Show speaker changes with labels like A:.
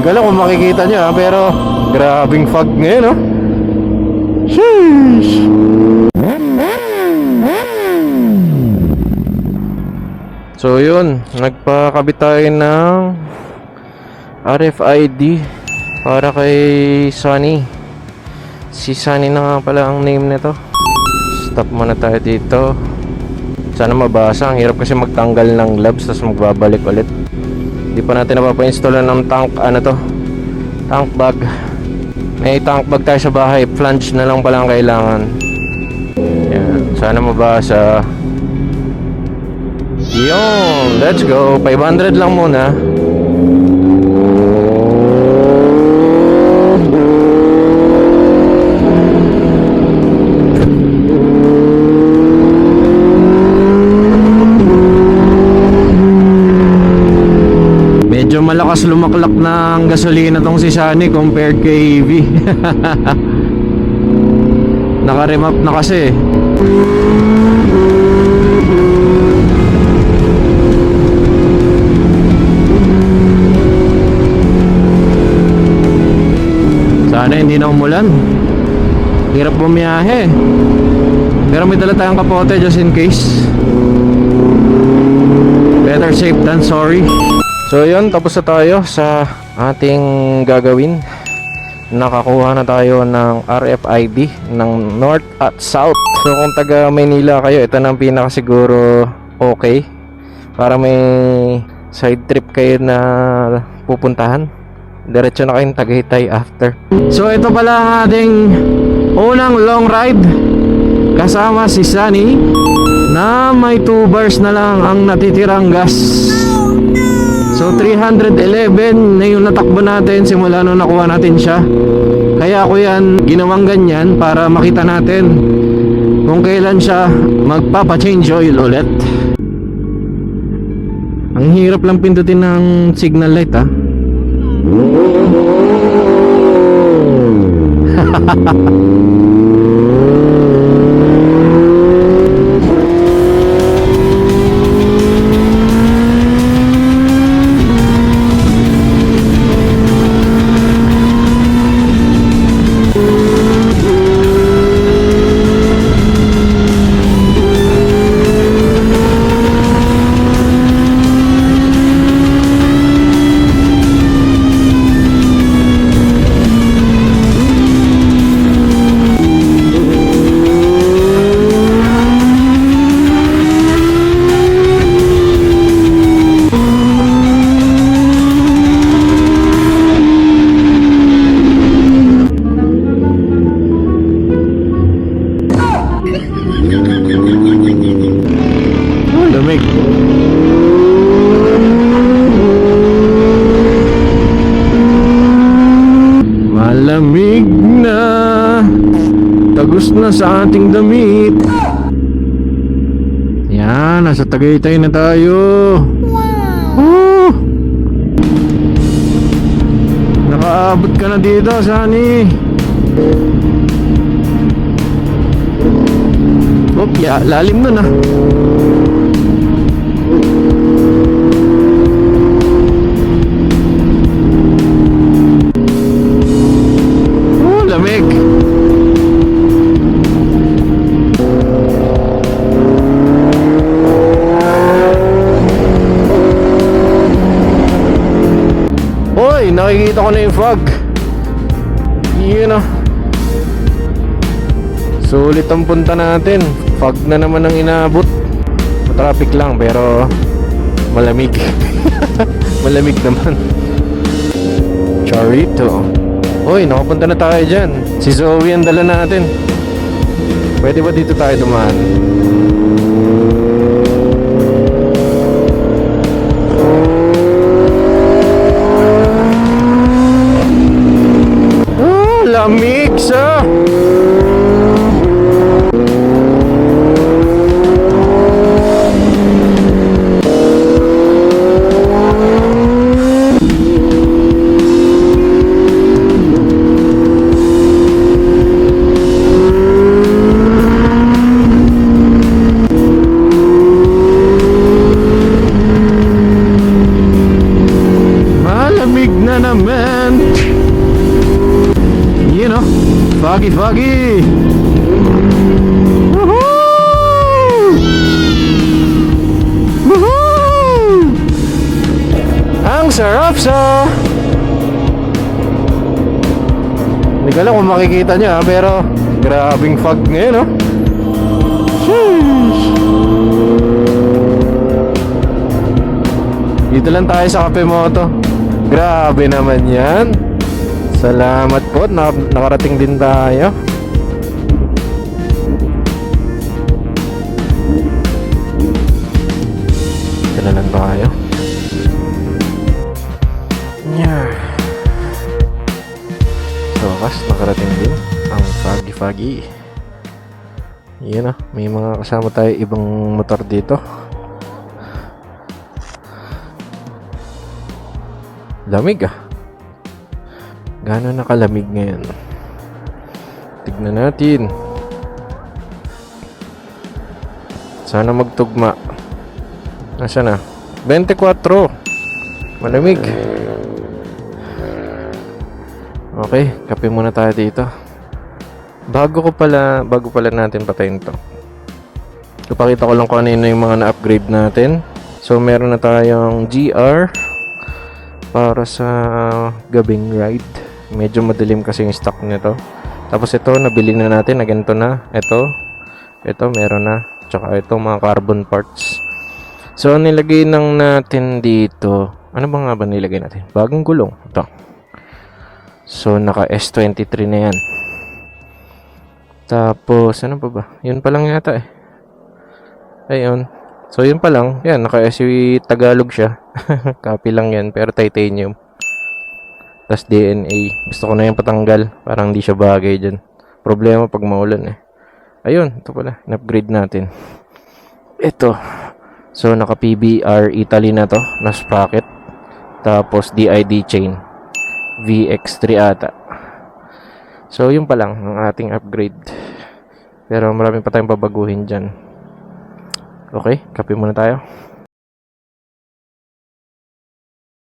A: Hindi ko alam kung makikita nyo pero grabing fog ngayon, no? Sheesh! So yun, nagpakabit tayo ng RFID para kay Sunny. Si Sunny na nga pala ang name nito. Stop muna tayo dito. Sana mabasa. Ang hirap kasi magtanggal ng gloves tapos magbabalik ulit. Hindi pa natin napapa-installan ng tank, tank bag. May tank bag tayo sa bahay. Flange na lang pala ang kailangan. Yan. Sana mabasa. Yun, let's go. 500 lang muna. Medyo malakas lumaklak ng gasolina tong si Sunny compared kay EV. Naka-remap na kasi. Sana hindi na umulan. Hirap bumiyahe. Pero may dala tayong kapote just in case. Better safe than sorry. So yun, tapos na tayo sa ating gagawin. Nakakuha na tayo ng RFID ng North at South. So kung taga Maynila kayo, ito na ang pinakasiguro okay para may side trip kayo na pupuntahan. Diretso na kayong Tagaytay after. So ito pala ang ating unang long ride kasama si Sunny na may 2 bars na lang ang natitirang gas. So 311 na yung natakbo natin simula nung nakuha natin siya. Kaya ako yan ginawang ganyan para makita natin kung kailan siya magpapa-change oil ulit. Ang hirap lang pindutin ng signal light, ha. Malamig na, tagos na sa ating damit. Yan, nasa Tagaytay na tayo. Nakaabot ka na dito, Sunny. Lalim na na. Lamig. Hoy, nakikita ko na yung fog. Yun, oh. Sulit ang punta natin. Fog na naman ang inabot. Traffic lang pero malamig. Malamig naman. Charito. Hoy, nakapunta na tayo dyan. Si Zoe ang dala natin. Pwede ba dito tayo dumaan? Lamig sa... Foggy, foggy! Woohoo! Woohoo! Ang sarap sa... Hindi ko alam kung makikita nyo pero grabing fog ngayon, no? Sheesh! Dito lang tayo sa Cafe Moto. Grabe naman yan. Salamat po, nakarating din tayo. Dito na lang tayo. Yeah. So, wakas, nakarating din ang foggy. Yan na, may mga kasama tayo ibang motor dito. Lamig ah. Gano'n nakalamig ngayon? Tignan natin. Sana magtugma. Nasaan na? 24. Malamig. Okay, kape muna tayo dito. Bago pala natin patayin to. Ipakita ko lang kung ano yung mga na-upgrade natin. So meron na tayong GR para sa gabing ride. Medyo madilim kasi yung stock nito. Tapos ito, nabili na natin na ganito na. Ito meron na. Tsaka ito, mga carbon parts. So, nilagay nang natin dito. Ano ba nga ba nilagay natin? Bagong gulong. Ito. So, naka S23 na yan. Tapos, ano pa ba? Yun pa lang yata eh. Ayun. So, yun pa lang. Yan, naka SUV Tagalog siya. Copy lang yan, pero titanium. Tapos DNA. Gusto ko na yung patanggal. Parang hindi siya bagay dyan. Problema pag maulan eh. Ayun, ito pala. In-upgrade natin. Ito. So, naka PBR Italy na to. Na sprocket. Tapos, DID chain. VX3 ata. So, yun pa lang ang ating upgrade. Pero marami pa tayong babaguhin dyan. Okay, kape muna tayo.